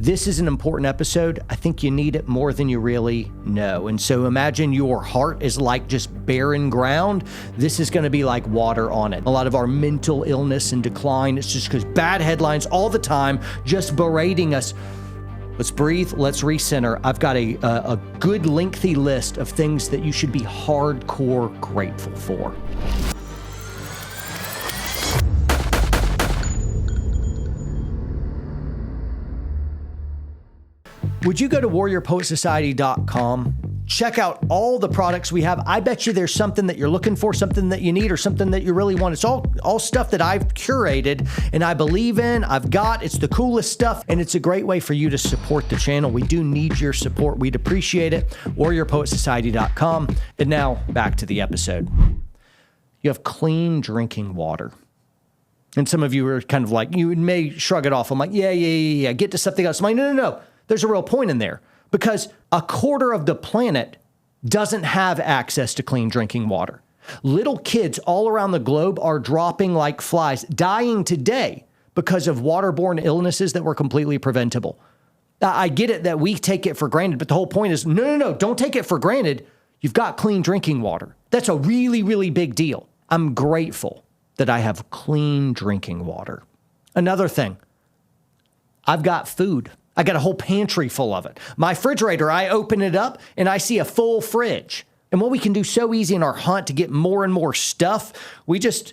This is an important episode. I think you need it more than you really know. And so imagine your heart is like just barren ground. This is going to be like water on it. A lot of our mental illness and decline, it's just because bad headlines all the time, just berating us. Let's breathe. Let's recenter. I've got a good lengthy list of things that you should be hardcore grateful for. Would you go to warriorpoetsociety.com? Check out all the products we have. I bet you there's something that you're looking for, something that you need, or something that you really want. It's all stuff that I've curated and I believe in. I've got, it's the coolest stuff, and it's a great way for you to support the channel. We do need your support. We'd appreciate it. warriorpoetsociety.com. And now back to the episode. You have clean drinking water. And some of you are kind of like, you may shrug it off. I'm like, yeah. Get to something else. I'm like, no. There's a real point in there, because a quarter of the planet doesn't have access to clean drinking water. Little kids all around the globe are dropping like flies, dying today because of waterborne illnesses that were completely preventable. I get it that we take it for granted, but the whole point is, no, don't take it for granted. You've got clean drinking water. That's a really, really big deal. I'm grateful that I have clean drinking water. Another thing, I've got food. I got a whole pantry full of it. My refrigerator, I open it up and I see a full fridge. And what we can do so easy in our hunt to get more and more stuff, we just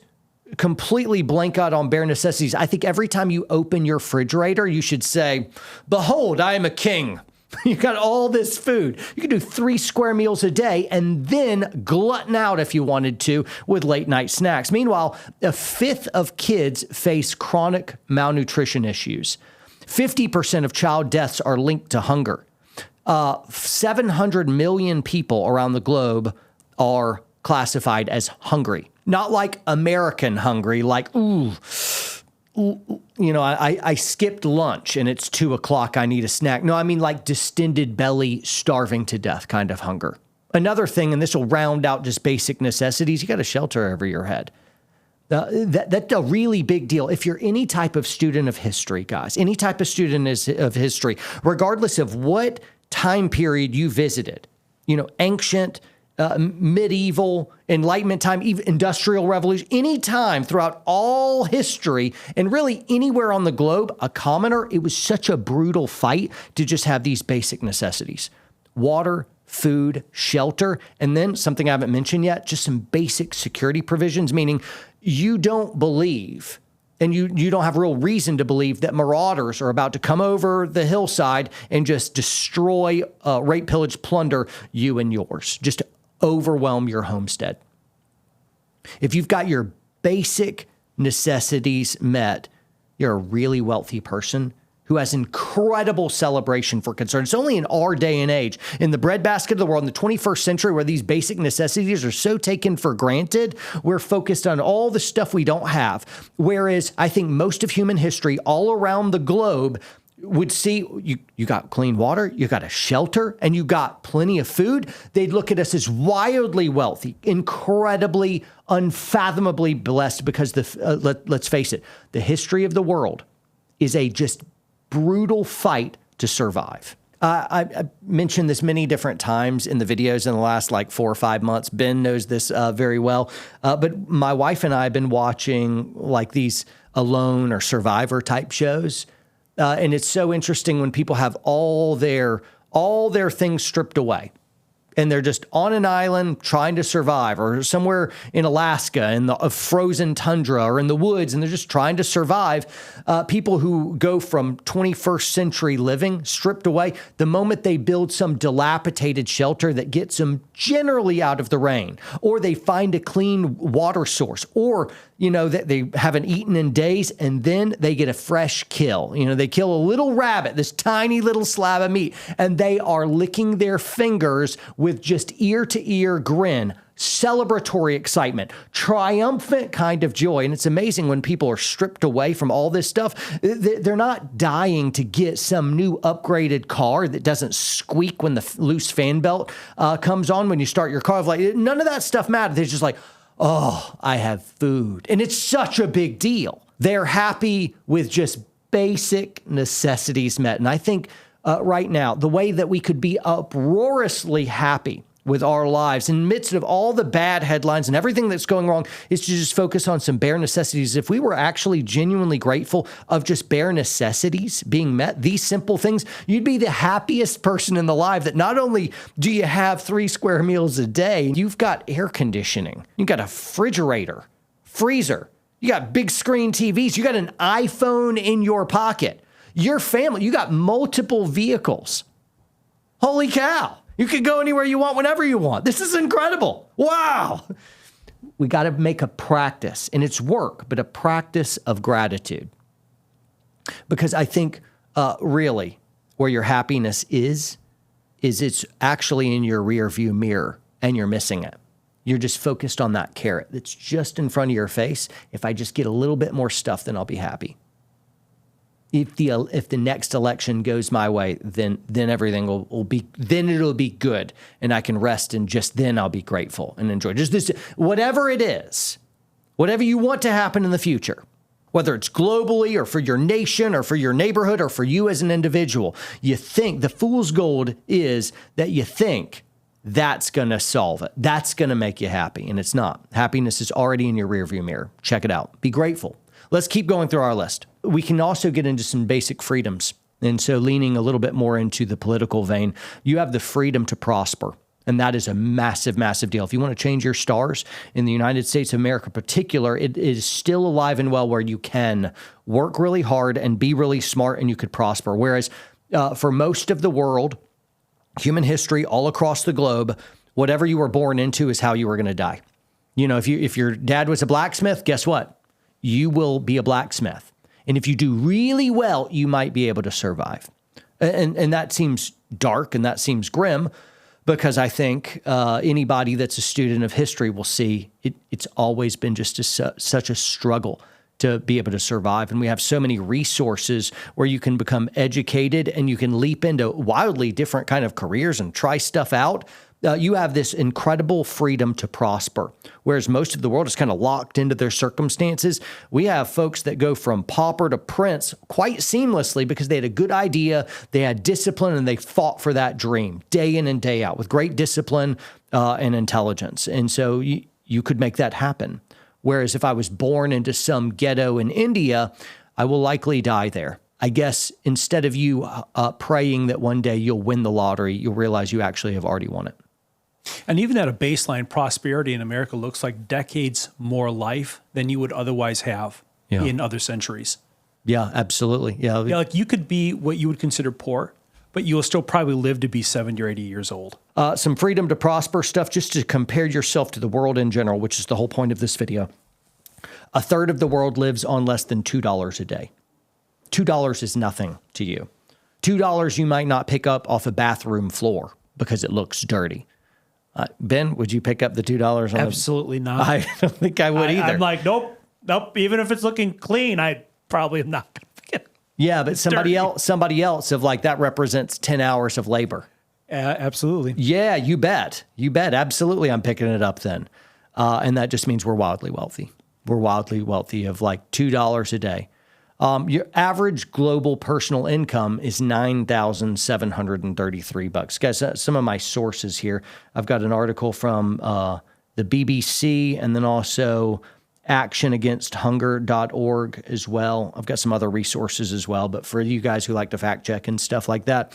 completely blank out on bare necessities. I think every time you open your refrigerator, you should say, behold, I am a king. You got all this food. You can do 3 square meals a day and then glutton out if you wanted to with late night snacks. Meanwhile, a fifth of kids face chronic malnutrition issues. 50% of child deaths are linked to hunger. 700 million people around the globe are classified as hungry. Not like American hungry, like, I skipped lunch and it's 2:00, I need a snack. No, I mean like distended belly, starving to death kind of hunger. Another thing, and this will round out just basic necessities, you got a shelter over your head. That's a really big deal. If you're any type of student of history, guys, any type of student of history, regardless of what time period you visited, ancient, medieval, Enlightenment time, even Industrial Revolution, any time throughout all history, and really anywhere on the globe, a commoner, it was such a brutal fight to just have these basic necessities. Water, food, shelter, and then something I haven't mentioned yet, just some basic security provisions, meaning you don't believe, and you don't have real reason to believe that marauders are about to come over the hillside and just destroy, rape, pillage, plunder you and yours, just to overwhelm your homestead. If you've got your basic necessities met, you're a really wealthy person who has incredible celebration for concern. It's only in our day and age, in the breadbasket of the world, in the 21st century, where these basic necessities are so taken for granted, we're focused on all the stuff we don't have. Whereas I think most of human history all around the globe would see you got clean water, you got a shelter, and you got plenty of food. They'd look at us as wildly wealthy, incredibly, unfathomably blessed, because let's face it, the history of the world is a just brutal fight to survive. I mentioned this many different times in the videos in the last 4 or 5 months. Ben knows this very well. But my wife and I have been watching these Alone or Survivor type shows. And it's so interesting when people have all their things stripped away. And they're just on an island trying to survive, or somewhere in Alaska in the frozen tundra, or in the woods, and they're just trying to survive. People who go from 21st century living stripped away, the moment they build some dilapidated shelter that gets them generally out of the rain, or they find a clean water source, or that they haven't eaten in days, and then they get a fresh kill. They kill a little rabbit, this tiny little slab of meat, and they are licking their fingers with just ear-to-ear grin, celebratory excitement, triumphant kind of joy. And it's amazing when people are stripped away from all this stuff. They're not dying to get some new upgraded car that doesn't squeak when the loose fan belt comes on when you start your car. None of that stuff matters. They're just like, oh, I have food. And it's such a big deal. They're happy with just basic necessities met. And I think right now, the way that we could be uproariously happy with our lives in the midst of all the bad headlines and everything that's going wrong is to just focus on some bare necessities. If we were actually genuinely grateful of just bare necessities being met, these simple things, you'd be the happiest person in the life. That not only do you have 3 square meals a day, you've got air conditioning, you've got a refrigerator, freezer, you got big screen TVs, you got an iPhone in your pocket, your family, you got multiple vehicles. Holy cow. You can go anywhere you want, whenever you want. This is incredible. Wow. We got to make a practice, and it's work, but a practice of gratitude. Because I think really where your happiness is it's actually in your rear view mirror, and you're missing it. You're just focused on that carrot that's just in front of your face. If I just get a little bit more stuff, then I'll be happy. If the next election goes my way, then everything will be, then it'll be good, and I can rest, and just then I'll be grateful and enjoy. Just this, whatever it is, whatever you want to happen in the future, whether it's globally or for your nation or for your neighborhood or for you as an individual, you think the fool's gold is that you think that's going to solve it. That's going to make you happy, and it's not. Happiness is already in your rearview mirror. Check it out. Be grateful. Let's keep going through our list. We can also get into some basic freedoms. And so leaning a little bit more into the political vein, you have the freedom to prosper. And that is a massive, massive deal. If you want to change your stars in the United States of America in particular, it is still alive and well where you can work really hard and be really smart and you could prosper. Whereas for most of the world, human history all across the globe, whatever you were born into is how you were going to die. You know, if your dad was a blacksmith, guess what? You will be a blacksmith. And if you do really well, you might be able to survive. And that seems dark and that seems grim, because I think anybody that's a student of history will see it's always been just such a struggle to be able to survive. And we have so many resources where you can become educated and you can leap into wildly different kind of careers and try stuff out. You have this incredible freedom to prosper, whereas most of the world is kind of locked into their circumstances. We have folks that go from pauper to prince quite seamlessly because they had a good idea, they had discipline, and they fought for that dream day in and day out with great discipline and intelligence. And so you could make that happen. Whereas if I was born into some ghetto in India, I will likely die there. I guess instead of you praying that one day you'll win the lottery, you'll realize you actually have already won it. And even at a baseline, prosperity in America looks like decades more life than you would otherwise have in other centuries. Yeah, absolutely. Yeah, like you could be what you would consider poor, but you will still probably live to be 70 or 80 years old. Some freedom to prosper stuff, just to compare yourself to the world in general, which is the whole point of this video. A third of the world lives on less than $2 a day. $2 is nothing to you. $2 you might not pick up off a bathroom floor because it looks dirty. Ben, would you pick up the $2? Absolutely not. I don't think I would either. I'm like, nope. Even if it's looking clean, I probably am not going to pick it. Yeah, but somebody else of like that represents 10 hours of labor. Absolutely. Yeah, you bet. Absolutely, I'm picking it up then. And that just means we're wildly wealthy. We're wildly wealthy of like $2 a day. Your average global personal income is $9,733. Guys, some of my sources here. I've got an article from the BBC and then also actionagainsthunger.org as well. I've got some other resources as well, but for you guys who like to fact check and stuff like that,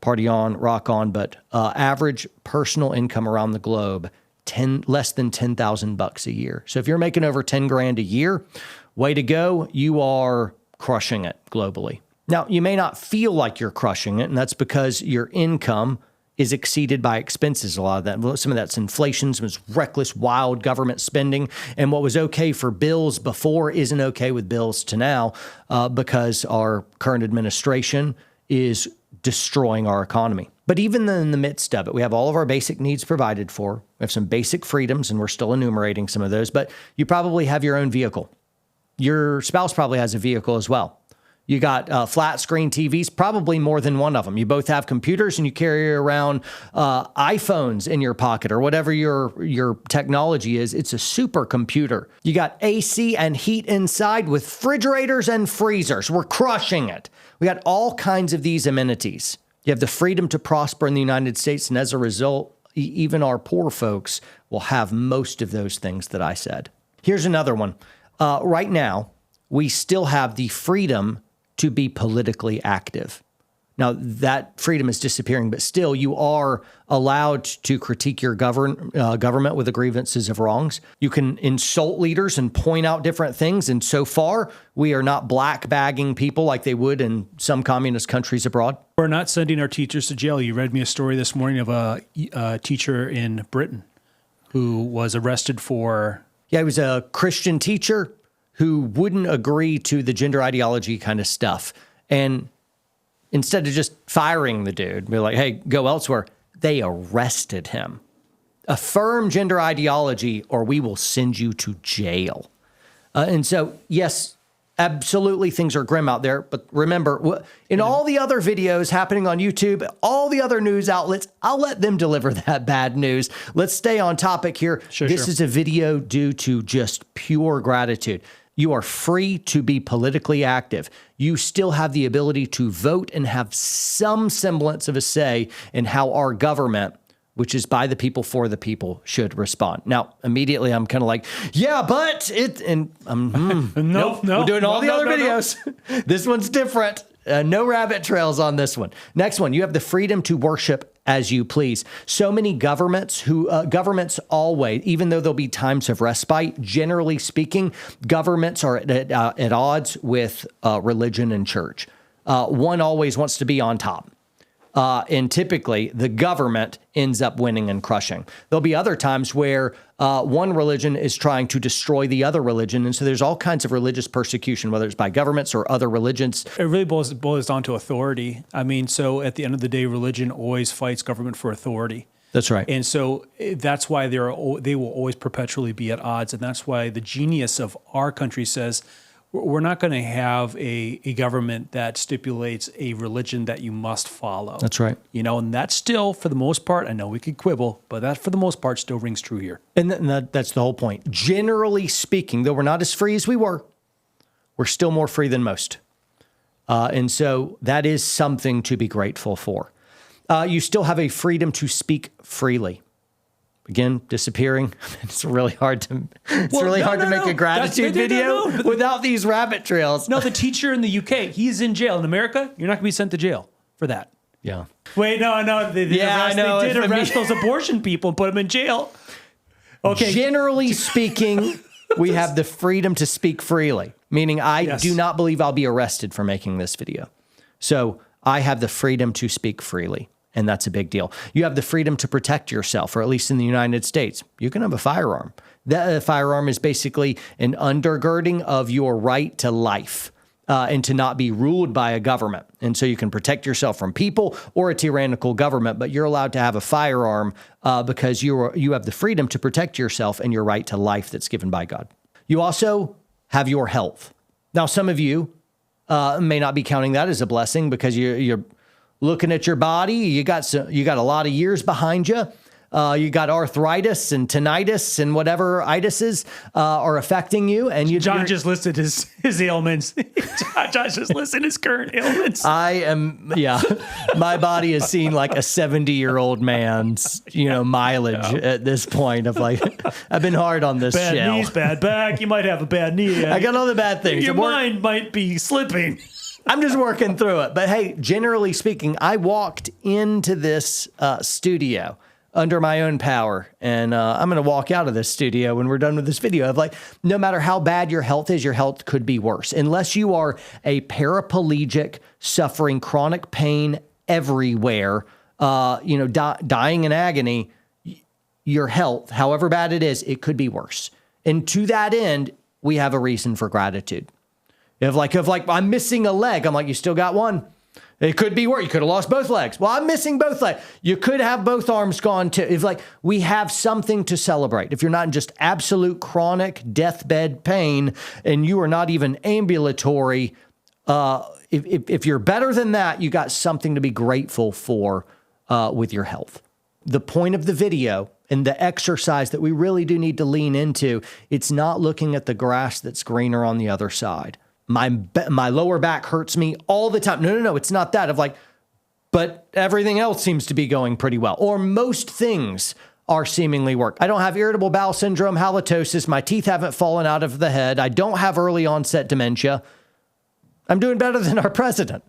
party on, rock on. But average personal income around the globe, less than $10,000 a year. So if you're making over 10 grand a year, way to go. You are crushing it globally. Now, you may not feel like you're crushing it, and that's because your income is exceeded by expenses. A lot of that, some of that's inflation, some of it's reckless, wild government spending, and what was okay for bills before isn't okay with bills to now because our current administration is destroying our economy. But even in the midst of it, we have all of our basic needs provided for. We have some basic freedoms, and we're still enumerating some of those, but you probably have your own vehicle. Your spouse probably has a vehicle as well. You got flat screen TVs, probably more than one of them. You both have computers and you carry around iPhones in your pocket or whatever your technology is. It's a supercomputer. You got AC and heat inside with refrigerators and freezers. We're crushing it. We got all kinds of these amenities. You have the freedom to prosper in the United States, and as a result, even our poor folks will have most of those things that I said. Here's another one. Right now, we still have the freedom to be politically active. Now, that freedom is disappearing, but still, you are allowed to critique your government with the grievances of wrongs. You can insult leaders and point out different things. And so far, we are not black bagging people like they would in some communist countries abroad. We're not sending our teachers to jail. You read me a story this morning of a teacher in Britain who was arrested for... Yeah, he was a Christian teacher who wouldn't agree to the gender ideology kind of stuff. And instead of just firing the dude, be like, hey, go elsewhere, they arrested him. Affirm gender ideology or we will send you to jail. And so, yes, absolutely things are grim out there. But remember, in all the other videos happening on YouTube, all the other news outlets, I'll let them deliver that bad news. Let's stay on topic here. This is a video due to just pure gratitude. You are free to be politically active. You still have the ability to vote and have some semblance of a say in how our government, which is by the people for the people, should respond. Now, immediately I'm kind of like, yeah, but it, and nope, we're doing all the other videos. This one's different. No rabbit trails on this one. Next one, you have the freedom to worship as you please. So many governments governments always, even though there'll be times of respite, generally speaking, governments are at odds with religion and church. One always wants to be on top. And typically the government ends up winning and crushing. There'll be other times where one religion is trying to destroy the other religion. And so there's all kinds of religious persecution, whether it's by governments or other religions. It really boils down to authority. I mean, so at the end of the day, religion always fights government for authority. That's right. And so that's why they will always perpetually be at odds. And that's why the genius of our country says, we're not going to have a government that stipulates a religion that you must follow. That's right. You know, and that still, for the most part, I know we could quibble, but that for the most part still rings true here. And that's the whole point. Generally speaking, though we're not as free as we were, we're still more free than most. And so that is something to be grateful for. You still have a freedom to speak freely. Again, disappearing. It's really hard to make a gratitude video without these rabbit trails. No, the teacher in the UK, he's in jail. In America, you're not going to be sent to jail for that. Yeah. Wait, no. They did arrest those abortion people and put them in jail. Okay. Generally speaking, we have the freedom to speak freely, meaning I do not believe I'll be arrested for making this video. So I have the freedom to speak freely. And that's a big deal. You have the freedom to protect yourself, or at least in the United States. You can have a firearm. That firearm is basically an undergirding of your right to life and to not be ruled by a government. And so you can protect yourself from people or a tyrannical government, but you're allowed to have a firearm because you have the freedom to protect yourself and your right to life that's given by God. You also have your health. Now, some of you may not be counting that as a blessing because you're looking at your body, you got a lot of years behind you. You got arthritis and tinnitus and whatever itises are affecting you. And John just listed his ailments. John just listed his current ailments. My body has seen like a 70-year-old man's, mileage at this point of like, I've been hard on this bad shell. Knees, bad back. You might have a bad knee. I got all the bad things. Your mind might be slipping. I'm just working through it. But hey, generally speaking, I walked into this studio under my own power. And I'm going to walk out of this studio when we're done with this video. Of like, no matter how bad your health is, your health could be worse. Unless you are a paraplegic, suffering chronic pain everywhere, dying in agony, your health, however bad it is, it could be worse. And to that end, we have a reason for gratitude. If I'm missing a leg, I'm like, you still got one. It could be worse. You could have lost both legs. Well, I'm missing both legs. You could have both arms gone too. If we have something to celebrate. If you're not in just absolute chronic deathbed pain and you are not even ambulatory, If you're better than that, you got something to be grateful for with your health. The point of the video and the exercise that we really do need to lean into, it's not looking at the grass that's greener on the other side. My lower back hurts me all the time. No, it's not that. Of like, but everything else seems to be going pretty well. Or most things are seemingly work. I don't have irritable bowel syndrome, halitosis. My teeth haven't fallen out of the head. I don't have early onset dementia. I'm doing better than our president.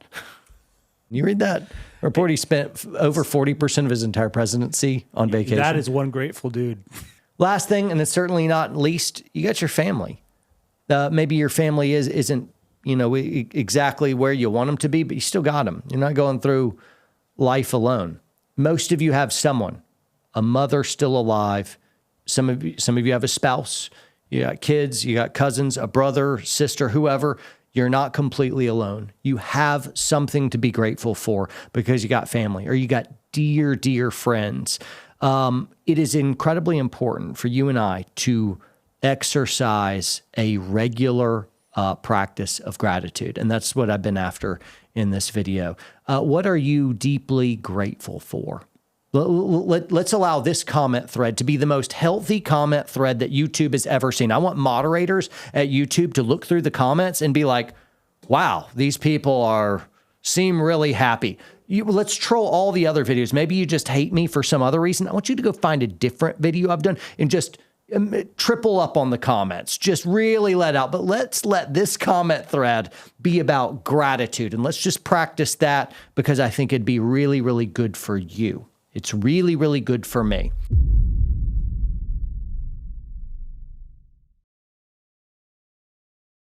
You read that report? He spent over 40% of his entire presidency on vacation. That is one grateful dude. Last thing, and it's certainly not least, you got your family. Maybe your family isn't, exactly where you want them to be, but you still got them. You're not going through life alone. Most of you have someone, a mother still alive. Some of you have a spouse. You got kids. You got cousins, a brother, sister, whoever. You're not completely alone. You have something to be grateful for because you got family or you got dear, dear friends. It is incredibly important for you and I to exercise a regular practice of gratitude. And that's what I've been after in this video. What are you deeply grateful for? Let's allow this comment thread to be the most healthy comment thread that YouTube has ever seen. I want moderators at YouTube to look through the comments and be like, wow, these people seem really happy. Let's troll all the other videos. Maybe you just hate me for some other reason. I want you to go find a different video I've done and just triple up on the comments. Just really let out. But let's let this comment thread be about gratitude. And let's just practice that because I think it'd be really, really good for you. It's really, really good for me.